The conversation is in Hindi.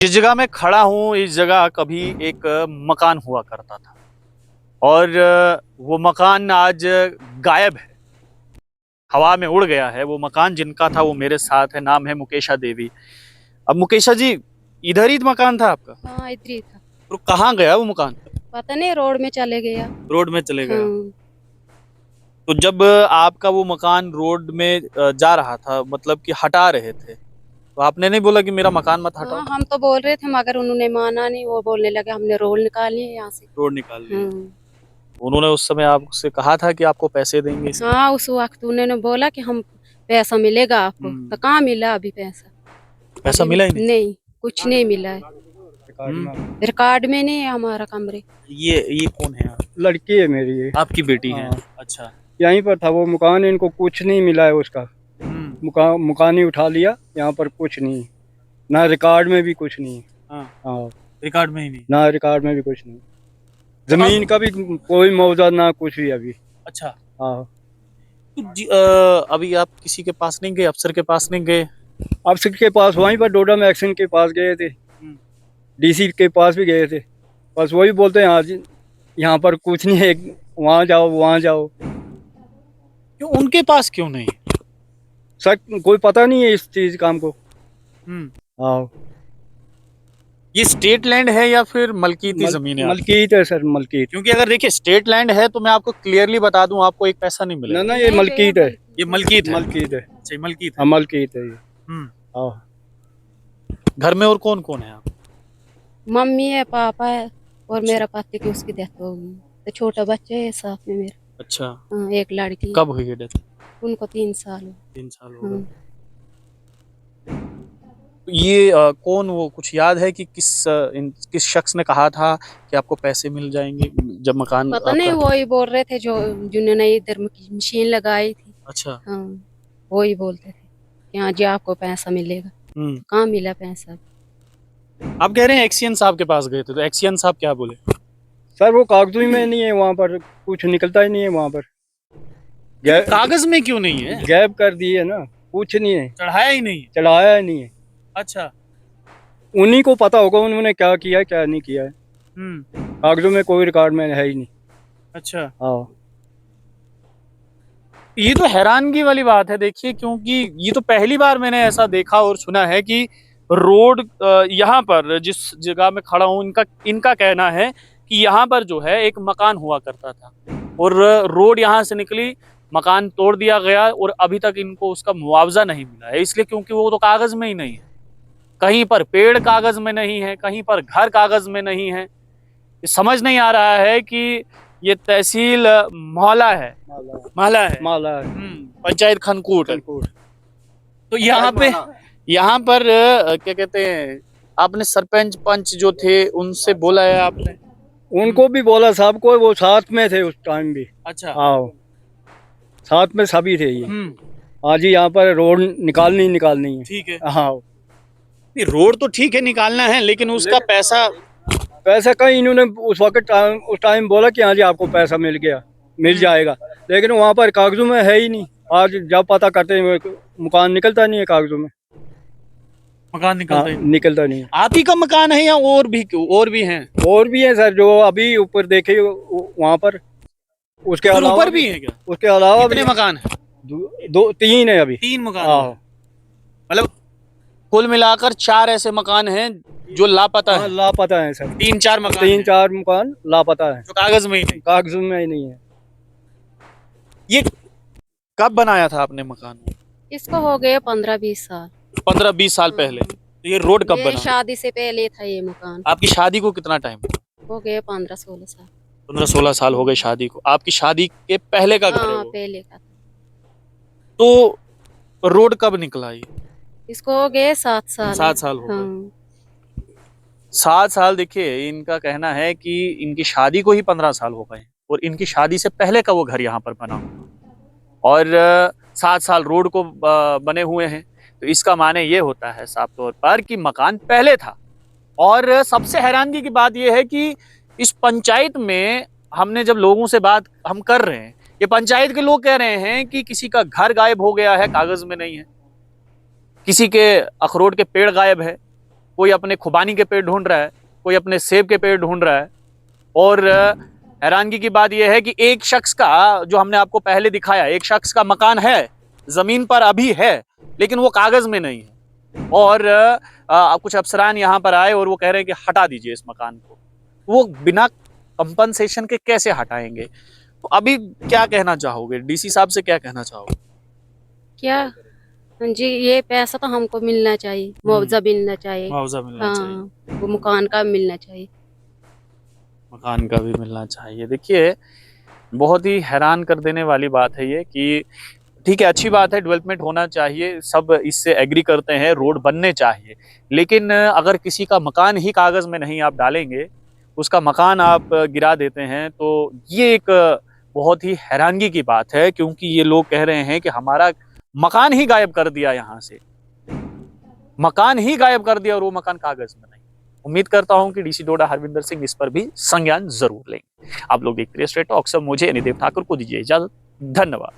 जिस जगह मैं खड़ा हूँ इस जगह कभी एक मकान हुआ करता था और वो मकान आज गायब है, हवा में उड़ गया है। वो मकान जिनका था वो मेरे साथ है, नाम है मुकेशा देवी। अब मुकेशा जी, इधर ही मकान था आपका? हाँ, इधर ही था। तो कहाँ गया वो मकान? पता नहीं, रोड में चले गया। रोड में चले गया। हाँ। तो जब आपका वो मकान रोड में जा रहा था, मतलब कि हटा रहे थे, तो आपने नहीं बोला कि मेरा मकान मत हटाओ? हाँ, हम तो बोल रहे थे मगर उन्होंने माना नहीं। वो बोलने लगे हमने रोड निकाली है यहाँ से। रोड निकाल लिए। हाँ। उन्होंने उस समय आपसे कहा था कि आपको पैसे देंगे इसके? हाँ, उस वक्त उन्होंने बोला कि हम पैसा मिलेगा आपको, तो हम्म। कहाँ मिला अभी पैसा? पैसा अभी मिला ही नहीं। नहीं, कुछ नहीं मिला है। रिकॉर्ड में नहीं है हमारा कमरे। ये कौन है आप? लड़की है मेरी ये। आपकी बेटी है? हाँ। अच्छा। यहीं पर था वो मकान, इनको कुछ नहीं मिला है उसका। मकान ही उठा लिया, यहाँ पर कुछ नहीं, ना रिकॉर्ड में भी कुछ नहीं। हाँ, हाँ, रिकॉर्ड में ही नहीं। ना रिकॉर्ड में भी कुछ नहीं, तो जमीन का भी कोई मुआवजा ना कुछ भी अभी। अच्छा। हाँ। तो अभी आप किसी के पास नहीं गए, अफसर के पास नहीं गए? अफसर के पास वहीं पर डोडा मैक्सिन के पास गए थे, हम्म। डीसी के पास भी गए थे। बस वही बोलते हैं आज यहाँ पर कुछ नहीं है, वहाँ जाओ वहाँ जाओ। क्यों उनके पास क्यों नहीं? सर कोई पता नहीं है इस चीज काम को। हम्म। हाँ। ये स्टेट लैंड है या फिर मलकीती जमीन है आपकी? मलकीत है सर, मलकीत। क्योंकि अगर देखिए स्टेट लैंड है तो मैं आपको क्लियरली बता दूं, आपको एक पैसा नहीं ना मिलेगा। ना, ये नहीं मलकीत है। ये मलकीत है। मलकीत है। अच्छा, ये मलकीत हाँ, है। मलकीत है ये। हम्म। हाँ। घर में और कौन कौन है आप? मम्मी है, पापा है और अच्छा। मेरा पति की उसकी डेथ हो गई। तो छोटा बच्चा है साथ में मेरा। अच्छा। हाँ, एक लड़की। कब हुई है डेथ? उनको 3 साल हो। 3 साल हो हाँ। गए। ये कौन, वो कुछ याद है कि किस शख्स ने कहा था कि आपको पैसे मिल जाएंगे जब मकान पता नहीं, आपका? वो ही बोल रहे थे जो जिन्होंने इधर मशीन लगाई थी। अच्छा। हाँ, वो ही बोलते थे कि हाँ जी आपको पैसा मिलेगा। हम्म। तो कहाँ मिला पैसा? आप कह रहे हैं एक्सियन साहब के पास गए थे, तो एक्सियन साहब क्या बोले? सर वो कागजों में नहीं है, वहाँ पर कुछ निकलता ही नहीं है वहाँ पर। लेकिन कागज में क्यों नहीं है? गैप कर दिए ना, कुछ नहीं है, चढ़ाया ही नहीं है। चढ़ाया ही नहीं है। अच्छा। उन्हीं को पता होगा उन्होंने क्या किया है क्या नहीं किया है। हम्म। कागजों में कोई रिकॉर्ड में है ही नहीं। अच्छा। हाँ। ये तो हैरानगी वाली बात है, देखिए, क्योंकि ये तो पहली बार मैंने ऐसा देखा और सुना है कि रोड, यहाँ पर जिस जगह में खड़ा हूँ, इनका इनका कहना है कि यहाँ पर जो है एक मकान हुआ करता था और रोड यहाँ से निकली, मकान तोड़ दिया गया और अभी तक इनको उसका मुआवजा नहीं मिला है। इसलिए क्योंकि वो तो कागज में ही नहीं है, कहीं पर पेड़ कागज में नहीं है, कहीं पर घर कागज में नहीं है। ये समझ नहीं आ रहा है कि ये तहसील मोहला है, माला है, माला है। पंचायत खनकूट है। कनकूट। तो यहाँ पर क्या कहते हैं, आपने सरपंच पंच जो थे उनसे बोला है आपने? उनको भी बोला, साहब को, वो साथ में थे उस टाइम भी। अच्छा। हाँ, साथ में सभी थे ये। हम्म। आज ही यहाँ पर रोड निकालनी ही निकालनी है। ठीक है। हाँ। नहीं, रोड तो ठीक है, निकालना है, लेकिन उसका पैसा? पैसा कहीं इन्होंने उस टाइम बोला कि हाँ जी आपको पैसा मिल गया, मिल जाएगा, लेकिन वहाँ पर कागजों में है ही नहीं। आज जब पता करते हैं मकान निकलता नहीं है कागजों में। मकान हाँ, निकलता ही? निकलता नहीं है। आप ही का मकान है या और भी हैं? और भी है सर, जो अभी ऊपर देखे वहाँ पर। उसके फिर अलावा ऊपर भी है क्या? उसके अलावा कितने मकान है? दो तीन है अभी। 3 मकान हाँ। है। मतलब कुल मिलाकर 4 ऐसे मकान हैं जो लापता हाँ, है। लापता है सर। 3-4 मकान तीन हैं चार मकान लापता है, जो कागज में ही नहीं। कागजों में ही नहीं है। ये कब बनाया था आपने मकान? इसको हो गए 15-20 साल। 15-20 साल पहले? तो ये रोड कब ये बना? शादी से पहले था ये मकान। आपकी शादी को कितना टाइम? हो गए 15-16 साल। 15-16 साल हो गए शादी को। आपकी शादी के पहले का घर है हाँ, वो? पहले का था। तो रोड कब निकला ये? इसको हो गए 7 साल। 7 साल हो गए। हाँ। 7 साल। देखिए, इनका कहना है कि इनकी शादी को ही 15 साल हो गए और इनकी शादी से पहले का वो घर यहाँ पर बना और 7 साल रोड को बने हुए हैं। तो इसका माने ये होता है साफ तौर पर कि मकान पहले था। और सबसे हैरानगी की बात यह है कि इस पंचायत में हमने जब लोगों से बात हम कर रहे हैं, ये पंचायत के लोग कह रहे हैं कि किसी का घर गायब हो गया है, कागज में नहीं है, किसी के अखरोट के पेड़ गायब है, कोई अपने खुबानी के पेड़ ढूंढ रहा है, कोई अपने सेब के पेड़ ढूंढ रहा है। और हैरानगी की बात यह है कि एक शख्स का, जो हमने आपको पहले दिखाया, एक शख्स का मकान है, जमीन पर अभी है, लेकिन वो कागज में नहीं है। और कुछ अफसरान यहाँ पर आए और वो कह रहे हैं कि हटा दीजिए इस मकान को। वो बिना कंपनसेशन के कैसे हटाएंगे? तो अभी क्या कहना चाहोगे, डीसी साहब से क्या कहना चाहोगे? क्या? हाँ जी, ये पैसा तो हमको मिलना चाहिए, मुआवजा मिलना चाहिए। मुआवजा मिलना चाहिए, हाँ, वो मकान का मिलना चाहिए। मकान का भी मिलना चाहिए। देखिए, बहुत ही हैरान कर देने वाली बात है ये कि ठीक है, अच्छी बात है, डेवलपमेंट होना चाहिए, सब इससे एग्री करते हैं, रोड बनने चाहिए, लेकिन अगर किसी का मकान ही कागज में नहीं आप डालेंगे, उसका मकान आप गिरा देते हैं, तो ये एक बहुत ही हैरानगी की बात है, क्योंकि ये लोग कह रहे हैं कि हमारा मकान ही गायब कर दिया, यहाँ से मकान ही गायब कर दिया और वो मकान कागज में नहीं। उम्मीद करता हूं कि डीसी डोडा हरविंदर सिंह इस पर भी संज्ञान जरूर लेंगे। आप लोग देखते रहिए स्ट्रेट टॉक्स। मुझे यानी देव ठाकुर को दीजिए इजाजत। धन्यवाद।